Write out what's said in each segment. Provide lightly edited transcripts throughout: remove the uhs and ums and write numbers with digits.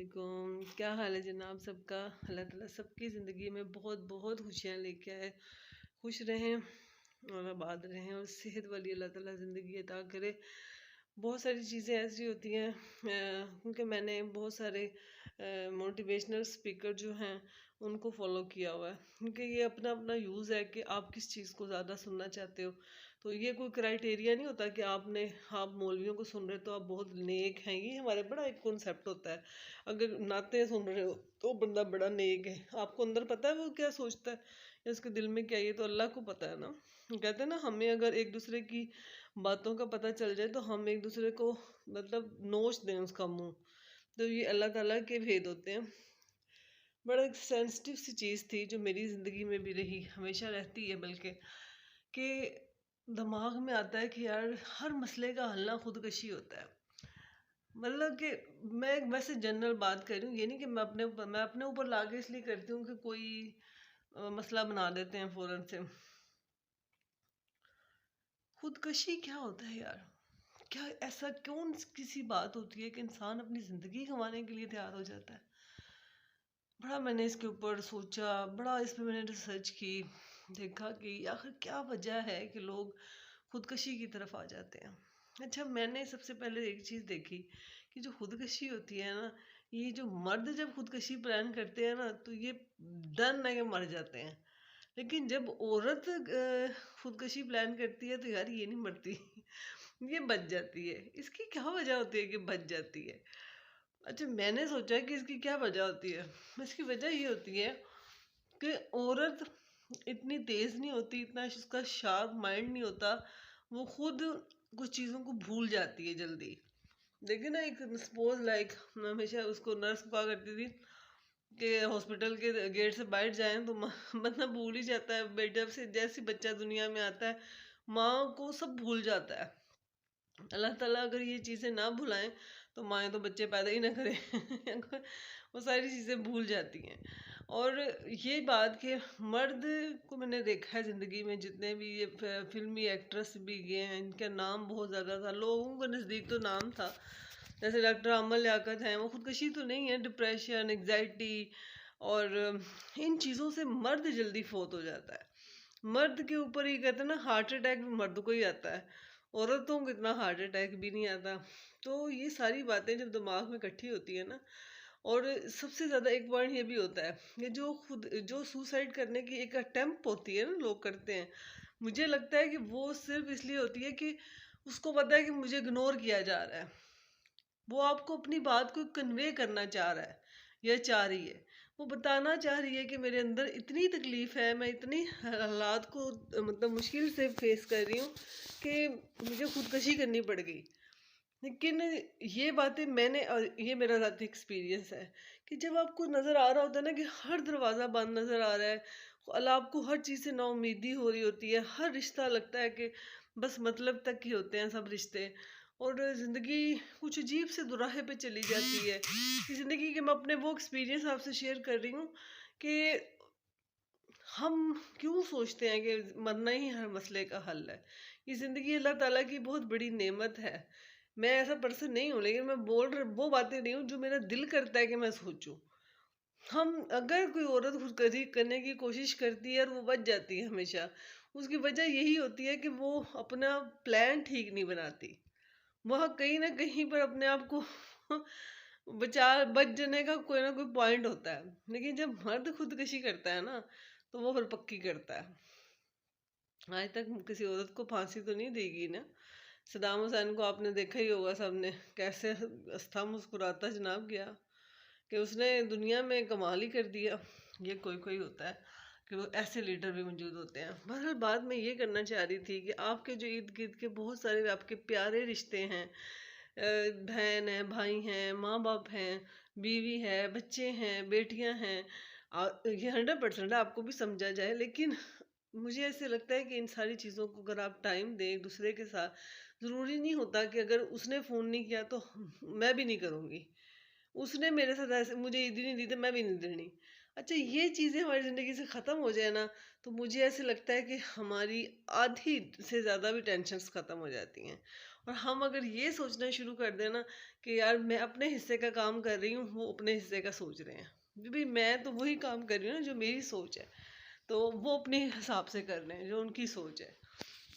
वालेकुम। क्या हाल है जनाब सबका। अल्लाह ताला सबकी ज़िंदगी में बहुत बहुत खुशियाँ लेके आए, खुश रहें और आबाद रहें और सेहत वाली अल्लाह ताला ज़िंदगी अता करे। बहुत सारी चीज़ें ऐसी होती हैं क्योंकि मैंने बहुत सारे मोटिवेशनल स्पीकर जो हैं उनको फॉलो किया हुआ है, क्योंकि ये अपना अपना यूज़ है कि आप किस चीज़ को ज़्यादा सुनना चाहते हो। तो ये कोई क्राइटेरिया नहीं होता कि आप मौलवियों को सुन रहे हो तो आप बहुत नेक हैं। ये हमारे बड़ा एक कॉन्सेप्ट होता है। अगर नाते सुन रहे हो तो बंदा बड़ा नेक है। आपको अंदर पता है वो क्या सोचता है या उसके दिल में क्या है, ये तो अल्लाह को पता है ना। कहते हैं ना, हमें अगर एक दूसरे की बातों का पता चल जाए तो हम एक दूसरे को मतलब नोच दें उसका मुंह। तो ये अल्लाह ताला के भेद होते हैं। बड़ा एक सेंसिटिव सी चीज़ थी जो मेरी ज़िंदगी में भी रही, हमेशा रहती है बल्कि, कि दिमाग में आता है कि यार हर मसले का हल ना खुदकशी होता है। मतलब कि मैं एक वैसे जनरल बात कर रही हूँ, ये नहीं कि मैं अपने ऊपर लाके इसलिए करती हूँ कि कोई मसला बना देते हैं फ़ौरन से। खुदकशी क्या होता है यार? क्या ऐसा कौन किसी बात होती है कि इंसान अपनी ज़िंदगी गंवाने के लिए तैयार हो जाता है? बड़ा मैंने इसके ऊपर सोचा, बड़ा इस पे मैंने रिसर्च की, देखा कि आखिर क्या वजह है कि लोग खुदकशी की तरफ आ जाते हैं। अच्छा, मैंने सबसे पहले एक चीज़ देखी कि जो खुदकशी होती है ना, ये जो मर्द जब खुदकशी प्लान करते हैं ना तो ये डन है कि मर जाते हैं। लेकिन जब औरत खुदकशी प्लान करती है तो यार ये नहीं मरती ये बच जाती है। इसकी क्या वजह होती है कि बच जाती है? अच्छा, मैंने सोचा कि इसकी क्या वजह होती है। इसकी वजह ये होती है कि औरत इतनी तेज नहीं होती, इतना उसका शार्प माइंड नहीं होता, वो खुद कुछ चीज़ों को भूल जाती है जल्दी। देखिए ना, एक सपोज लाइक मैं हमेशा उसको नर्स कहा करती थी कि हॉस्पिटल के गेट से बाहर जाएं तो बंदा भूल ही जाता है। जब से जैसे बच्चा दुनिया में आता है माँ को सब भूल जाता है। अल्लाह ताला अगर ये चीज़ें ना भुलाएं तो माएँ तो बच्चे पैदा ही ना करें वो सारी चीज़ें भूल जाती हैं। और ये बात कि मर्द को मैंने देखा है ज़िंदगी में, जितने भी ये फिल्मी एक्ट्रेस भी गए हैं इनका नाम बहुत ज़्यादा था, लोगों के नज़दीक तो नाम था। जैसे डॉक्टर अमल लियाकत हैं, वो खुदकशी तो नहीं है, डिप्रेशन, एग्जाइटी और इन चीज़ों से मर्द जल्दी फोत हो जाता है। मर्द के ऊपर ही कहते हैं ना, हार्ट अटैक भी मर्द को ही आता है, औरतों को इतना हार्ट अटैक भी नहीं आता। तो ये सारी बातें जब दिमाग में इकट्ठी होती है ना, और सबसे ज़्यादा एक पॉइंट ये भी होता है कि जो सुसाइड करने की एक अटेम्प्ट होती है ना, लोग करते हैं, मुझे लगता है कि वो सिर्फ इसलिए होती है कि उसको पता है कि मुझे इग्नोर किया जा रहा है। वो आपको अपनी बात को कन्वे करना चाह रहा है या चाह रही है। वो बताना चाह रही है कि मेरे अंदर इतनी तकलीफ है, मैं इतनी हालात को मतलब मुश्किल से फेस कर रही हूँ कि मुझे खुदकशी करनी पड़ गई। लेकिन ये बातें मैंने, और ये मेरा ज़ाती एक्सपीरियंस है, कि जब आपको नज़र आ रहा होता है ना कि हर दरवाज़ा बंद नज़र आ रहा है, आपको हर चीज़ से नाउम्मीदी हो रही होती है, हर रिश्ता लगता है कि बस मतलब तक ही होते हैं सब रिश्ते, और ज़िंदगी कुछ अजीब से दुराहे पे चली जाती है। कि ज़िंदगी के मैं अपने वो एक्सपीरियंस आपसे शेयर कर रही हूँ कि हम क्यों सोचते हैं कि मरना ही हर मसले का हल है। ये ज़िंदगी अल्लाह ताला की बहुत बड़ी नेमत है। मैं ऐसा पर्सन नहीं हूँ, लेकिन मैं बोल रही वो बातें नहीं हूँ जो मेरा दिल करता है कि मैं सोचूं। हम अगर कोई औरत खुदकुशी करने की कोशिश करती है और वो बच जाती है हमेशा, उसकी वजह यही होती है कि वो अपना प्लान ठीक नहीं बनाती। वह कहीं ना कहीं पर अपने आप को बच जाने का कोई ना कोई पॉइंट होता है। लेकिन जब मर्द खुदकुशी करता है ना, तो वो फिर पक्की करता है। आज तक किसी औरत को फांसी तो नहीं देगी ना। सदाम हुसैन को आपने देखा ही होगा सबने, कैसे अस्था मुस्कुराता जनाब गया, कि उसने दुनिया में कमाल ही कर दिया। ये कोई कोई होता है कि वो ऐसे लीडर भी मौजूद होते हैं। बहरहाल बात मैं ये करना चाह रही थी कि आपके जो इर्द गिर्द के बहुत सारे आपके प्यारे रिश्ते हैं, बहन है, भाई हैं, माँ बाप हैं, बीवी है, बच्चे हैं, बेटियां हैं, ये 100% आपको भी समझा जाए। लेकिन मुझे ऐसे लगता है कि इन सारी चीज़ों को अगर आप टाइम दें एक दूसरे के साथ, ज़रूरी नहीं होता कि अगर उसने फ़ोन नहीं किया तो मैं भी नहीं करूँगी, उसने मेरे साथ ऐसे मुझे ईद ही नहीं दी तो मैं भी नहीं देनी। अच्छा, ये चीज़ें हमारी ज़िंदगी से ख़त्म हो जाए ना, तो मुझे ऐसे लगता है कि हमारी आधी से ज़्यादा भी टेंशन्स ख़त्म हो जाती हैं। और हम अगर ये सोचना शुरू कर दें ना कि यार मैं अपने हिस्से का काम कर रही हूँ, वो अपने हिस्से का सोच रहे हैं, भी मैं तो वही काम कर रही हूँ ना जो मेरी सोच है, तो वो अपने हिसाब से कर रहे हैं जो उनकी सोच है।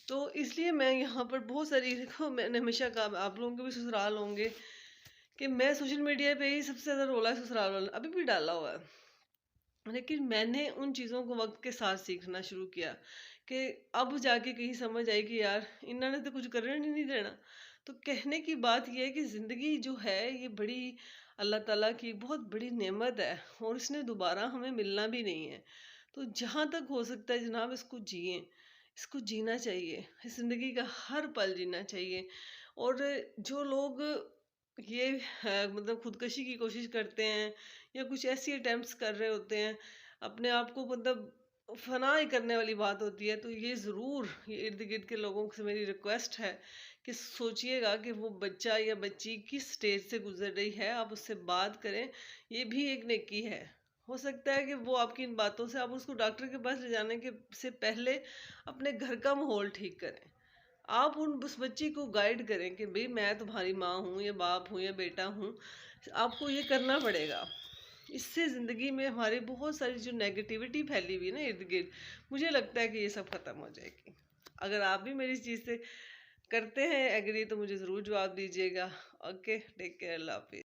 तो इसलिए मैं यहाँ पर बहुत सारी, देखो मैंने हमेशा कहा, आप लोगों के भी ससुराल होंगे, कि मैं सोशल मीडिया पे ही सबसे ज़्यादा रोला है ससुराल वाला, अभी भी डाला हुआ है। लेकिन मैंने उन चीज़ों को वक्त के साथ सीखना शुरू किया कि अब जाके कहीं समझ आई कि यार इन्होंने तो कुछ करने नहीं देना। तो कहने की बात यह है कि ज़िंदगी जो है ये बड़ी अल्लाह ताला की बहुत बड़ी नेमत है, और इसने दोबारा हमें मिलना भी नहीं है। तो जहाँ तक हो सकता है जनाब इसको जिए, इसको जीना चाहिए, इस ज़िंदगी का हर पल जीना चाहिए। और जो लोग ये मतलब खुदकशी की कोशिश करते हैं या कुछ ऐसी अटेम्प्ट्स कर रहे होते हैं, अपने आप को मतलब फना ही करने वाली बात होती है, तो ये ज़रूर, ये इर्द गिर्द के लोगों से मेरी रिक्वेस्ट है कि सोचिएगा कि वो बच्चा या बच्ची किस स्टेज से गुजर रही है, आप उससे बात करें, ये भी एक नेकी है। हो सकता है कि वो आपकी इन बातों से, आप उसको डॉक्टर के पास ले जाने के से पहले अपने घर का माहौल ठीक करें। आप उन उस बच्ची को गाइड करें कि भाई मैं तुम्हारी माँ हूँ या बाप हूँ या बेटा हूँ, आपको ये करना पड़ेगा। इससे ज़िंदगी में हमारी बहुत सारी जो नेगेटिविटी फैली हुई है ना इर्द गिर्द, मुझे लगता है कि ये सब ख़त्म हो जाएगी। अगर आप भी मेरी इस चीज़ से करते हैं एग्री, तो मुझे ज़रूर जवाब दीजिएगा। ओके, टेक केयर, अल्लाह हाफिज़।